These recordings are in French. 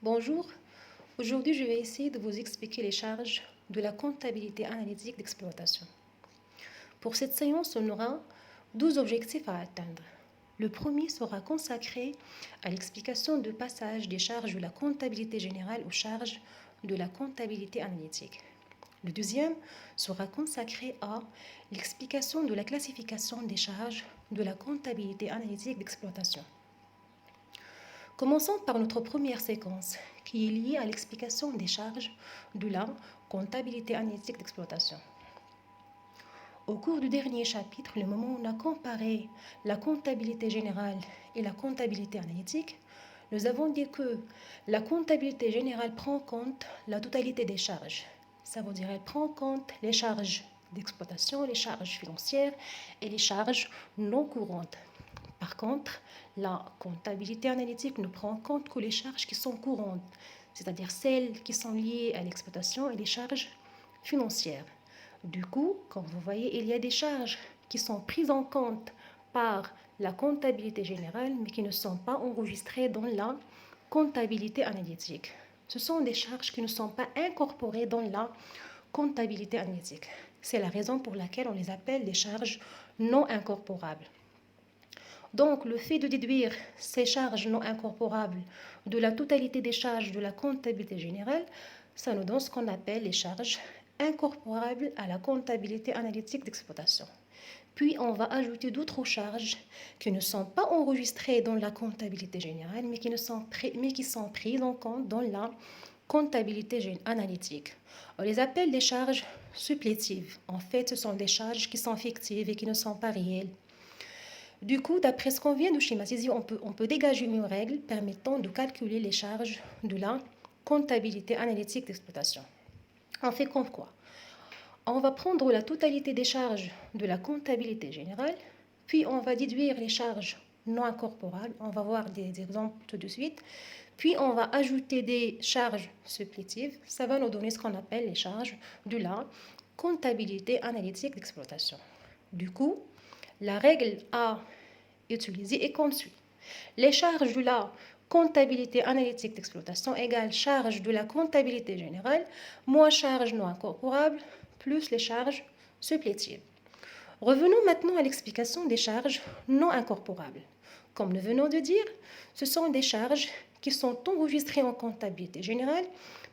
Bonjour, aujourd'hui je vais essayer de vous expliquer les charges de la comptabilité analytique d'exploitation. Pour cette séance, on aura 12 objectifs à atteindre. Le premier sera consacré à l'explication de passage des charges de la comptabilité générale aux charges de la comptabilité analytique. Le deuxième sera consacré à l'explication de la classification des charges de la comptabilité analytique d'exploitation. Commençons par notre première séquence, qui est liée à l'explication des charges de la comptabilité analytique d'exploitation. Au cours du dernier chapitre, le moment où on a comparé la comptabilité générale et la comptabilité analytique, nous avons dit que la comptabilité générale prend en compte la totalité des charges. Ça veut dire qu'elle prend en compte les charges d'exploitation, les charges financières et les charges non courantes. Par contre, la comptabilité analytique ne prend en compte que les charges qui sont courantes, c'est-à-dire celles qui sont liées à l'exploitation et les charges financières. Du coup, comme vous voyez, il y a des charges qui sont prises en compte par la comptabilité générale, mais qui ne sont pas enregistrées dans la comptabilité analytique. Ce sont des charges qui ne sont pas incorporées dans la comptabilité analytique. C'est la raison pour laquelle on les appelle des charges non incorporables. Donc, le fait de déduire ces charges non incorporables de la totalité des charges de la comptabilité générale, ça nous donne ce qu'on appelle les charges incorporables à la comptabilité analytique d'exploitation. Puis, on va ajouter d'autres charges qui ne sont pas enregistrées dans la comptabilité générale, mais qui sont prises en compte dans la comptabilité analytique. On les appelle des charges supplétives. En fait, ce sont des charges qui sont fictives et qui ne sont pas réelles. Du coup, d'après ce qu'on vient de schématiser, on peut dégager une règle permettant de calculer les charges de la comptabilité analytique d'exploitation. On fait comme quoi? On va prendre la totalité des charges de la comptabilité générale, puis on va déduire les charges non incorporables. On va voir des exemples tout de suite. Puis on va ajouter des charges supplétives. Ça va nous donner ce qu'on appelle les charges de la comptabilité analytique d'exploitation. Du coup, la règle à utiliser est comme suit. Les charges de la comptabilité analytique d'exploitation égale charge de la comptabilité générale moins charge non incorporable plus les charges supplétives. Revenons maintenant à l'explication des charges non incorporables. Comme nous venons de dire, ce sont des charges qui sont enregistrées en comptabilité générale,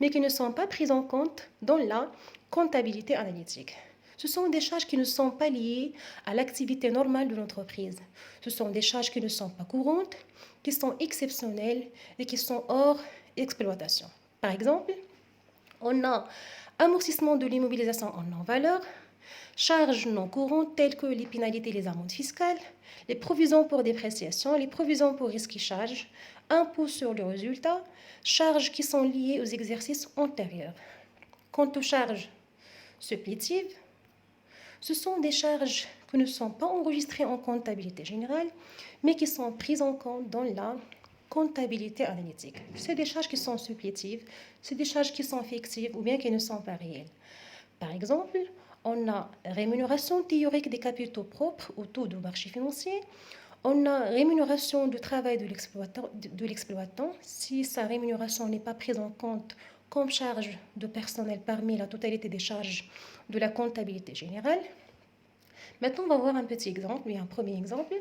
mais qui ne sont pas prises en compte dans la comptabilité analytique. Ce sont des charges qui ne sont pas liées à l'activité normale de l'entreprise. Ce sont des charges qui ne sont pas courantes, qui sont exceptionnelles et qui sont hors exploitation. Par exemple, on a amortissement de l'immobilisation en non-valeur, charges non courantes telles que les pénalités et les amendes fiscales, les provisions pour dépréciation, les provisions pour risque et charges, impôts sur le résultat, charges qui sont liées aux exercices antérieurs. Quant aux charges supplétives, ce sont des charges qui ne sont pas enregistrées en comptabilité générale, mais qui sont prises en compte dans la comptabilité analytique. C'est des charges qui sont supplétives, c'est des charges qui sont fictives ou bien qui ne sont pas réelles. Par exemple, on a rémunération théorique des capitaux propres au taux de marché financier. On a rémunération du travail de l'exploitant si sa rémunération n'est pas prise en compte comme charge de personnel parmi la totalité des charges de la comptabilité générale. Maintenant, on va voir un petit exemple, un premier exemple.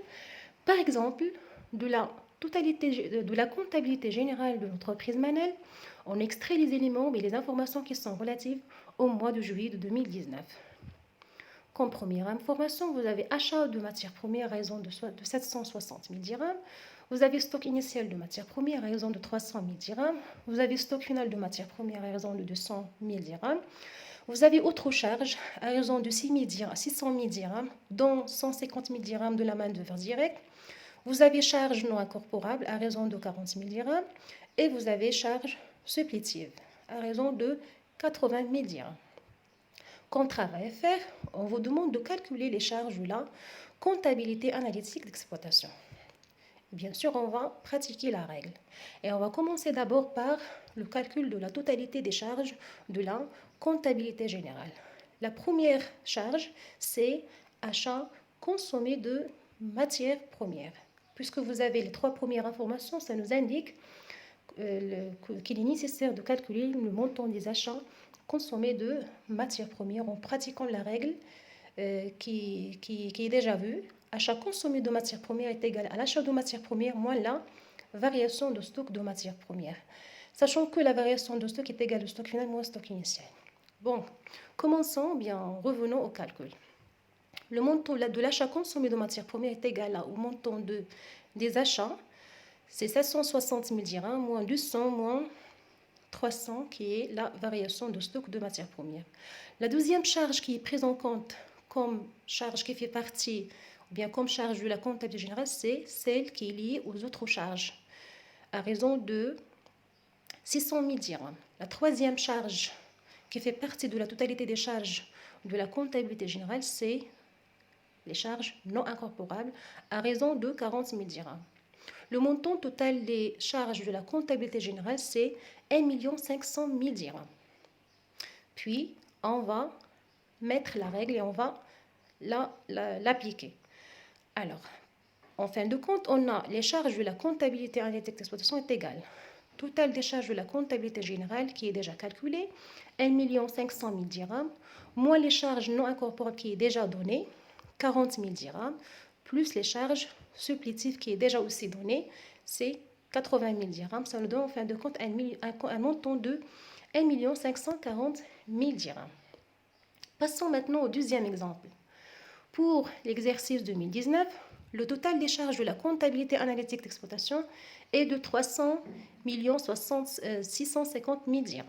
Par exemple, de la comptabilité générale de l'entreprise Manel, on extrait les éléments et les informations qui sont relatives au mois de juillet de 2019. Comme première information, vous avez achat de matières premières à raison de 760 000 dirhams. Vous avez stock initial de matières premières à raison de 300 000 dirhams. Vous avez stock final de matières premières à raison de 200 000 dirhams. Vous avez autre charge à raison de 600 000 dirhams, dont 150 000 dirhams de la main-d'œuvre directe. Vous avez charge non incorporable à raison de 40 000 dirhams. Et vous avez charge supplétive à raison de 80 000 dirhams. Comme travail à faire, on vous demande de calculer les charges de la comptabilité analytique d'exploitation. Bien sûr, on va pratiquer la règle. Et on va commencer d'abord par le calcul de la totalité des charges de la comptabilité générale. La première charge, c'est achat consommé de matières premières. Puisque vous avez les trois premières informations, ça nous indique qu'il est nécessaire de calculer le montant des achats consommés de matières premières en pratiquant la règle qui est déjà vue. Achat consommé de matières premières est égal à l'achat de matières premières moins la variation de stock de matières premières. Sachant que la variation de stock est égale au stock final moins stock initial. Bon, commençons, bien, revenons au calcul. Le montant de l'achat consommé de matières premières est égal au montant des achats. C'est 760 000 dirhams moins 200 moins 300 qui est la variation de stock de matières premières. La deuxième charge qui est prise en compte comme charge qui fait partie, ou bien comme charge de la comptabilité générale, c'est celle qui est liée aux autres charges, à raison de 600 000 dirhams. La troisième charge qui fait partie de la totalité des charges de la comptabilité générale, c'est les charges non incorporables, à raison de 40 000 dirhams. Le montant total des charges de la comptabilité générale, c'est 1 500 000 dirhams. Puis, on va mettre la règle et on va l'appliquer. Alors, en fin de compte, on a les charges de la comptabilité analytique d'exploitation est égale. Total des charges de la comptabilité générale qui est déjà calculé, 1 500 000 dirhams, moins les charges non incorporables qui est déjà donné, 40 000 dirhams, plus les charges supplétives qui est déjà aussi donné, c'est 80 000 dirhams. Ça nous donne en fin de compte un montant de 1 540 000 dirhams. Passons maintenant au deuxième exemple. Pour l'exercice 2019, le total des charges de la comptabilité analytique d'exploitation est de 300 650 000 dirhams.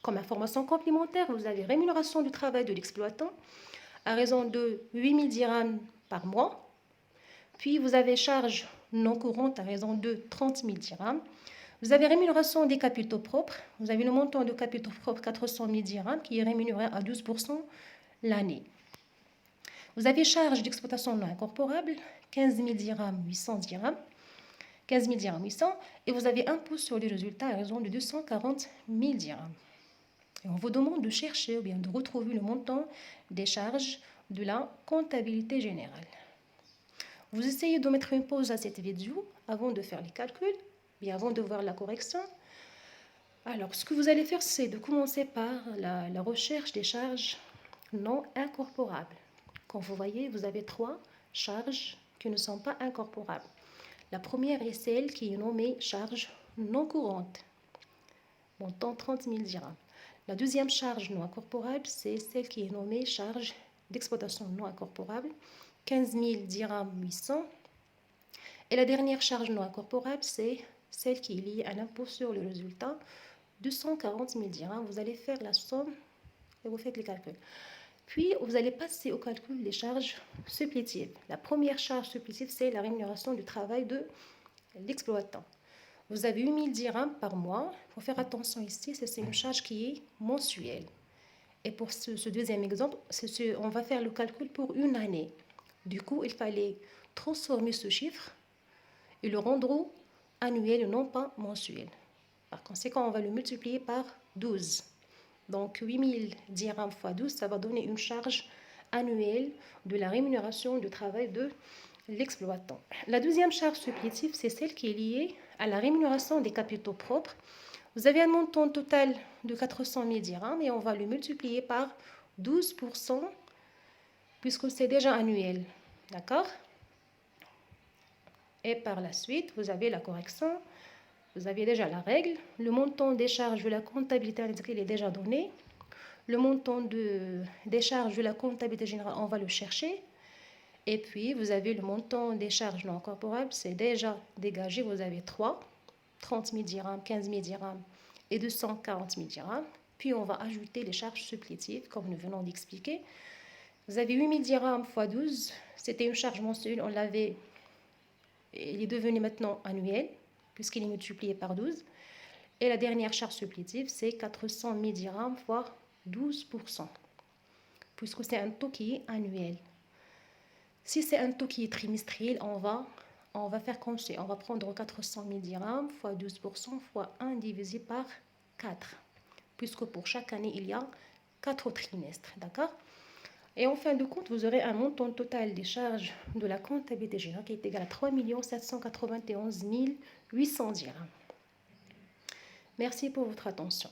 Comme information complémentaire, vous avez rémunération du travail de l'exploitant à raison de 8 000 dirhams par mois. Puis vous avez charges non courantes à raison de 30 000 dirhams. Vous avez rémunération des capitaux propres. Vous avez le montant de capitaux propres 400 000 dirhams qui est rémunéré à 12% l'année. Vous avez charges d'exploitation non incorporables, 15 000 dirhams, 800 dirhams, 15 000 dirhams, 800, et vous avez impôt sur les résultats à raison de 240 000 dirhams. Et on vous demande de chercher ou bien de retrouver le montant des charges de la comptabilité générale. Vous essayez de mettre une pause à cette vidéo avant de faire les calculs, bien avant de voir la correction. Alors, ce que vous allez faire, c'est de commencer par la recherche des charges non incorporables. Comme vous voyez, vous avez 3 charges qui ne sont pas incorporables. La première est celle qui est nommée charge non courante, montant 30 000 dirhams. La deuxième charge non incorporable, c'est celle qui est nommée charge d'exploitation non incorporable, 15 000 dirhams 800. Et la dernière charge non incorporable, c'est celle qui est liée à l'impôt sur le résultat, 240 000 dirhams. Vous allez faire la somme et vous faites les calculs. Puis, vous allez passer au calcul des charges supplétives. La première charge supplétive, c'est la rémunération du travail de l'exploitant. Vous avez 8 000 dirhams par mois. Il faut faire attention ici, c'est une charge qui est mensuelle. Et pour ce deuxième exemple, on va faire le calcul pour une année. Du coup, il fallait transformer ce chiffre et le rendre annuel et non pas mensuel. Par conséquent, on va le multiplier par 12. Donc, 8 000 dirhams fois 12, ça va donner une charge annuelle de la rémunération du travail de l'exploitant. La deuxième charge supplétive, c'est celle qui est liée à la rémunération des capitaux propres. Vous avez un montant total de 400 000 dirhams et on va le multiplier par 12% puisque c'est déjà annuel. D'accord? Et par la suite, vous avez la correction. Vous avez déjà la règle. Le montant des charges de la comptabilité individuelle est déjà donné. Le montant des charges de la comptabilité générale, on va le chercher. Et puis, vous avez le montant des charges non incorporables, c'est déjà dégagé. Vous avez 3, 30 000 dirhams, 15 000 dirhams et 240 000 dirhams. Puis, on va ajouter les charges supplétives, comme nous venons d'expliquer. Vous avez 8 000 dirhams x 12. C'était une charge mensuelle, il est devenu maintenant annuel, puisqu'il est multiplié par 12. Et la dernière charge supplétive, c'est 400 000 dirhams fois 12%, puisque c'est un taux qui est annuel. Si c'est un taux qui est trimestriel, on va faire comme ça. On va prendre 400 000 dirhams fois 12% fois 1 divisé par 4, puisque pour chaque année, il y a 4 trimestres. D'accord? Et en fin de compte, vous aurez un montant total des charges de la comptabilité générale qui est égal à 3 791 800 dirhams. Merci pour votre attention.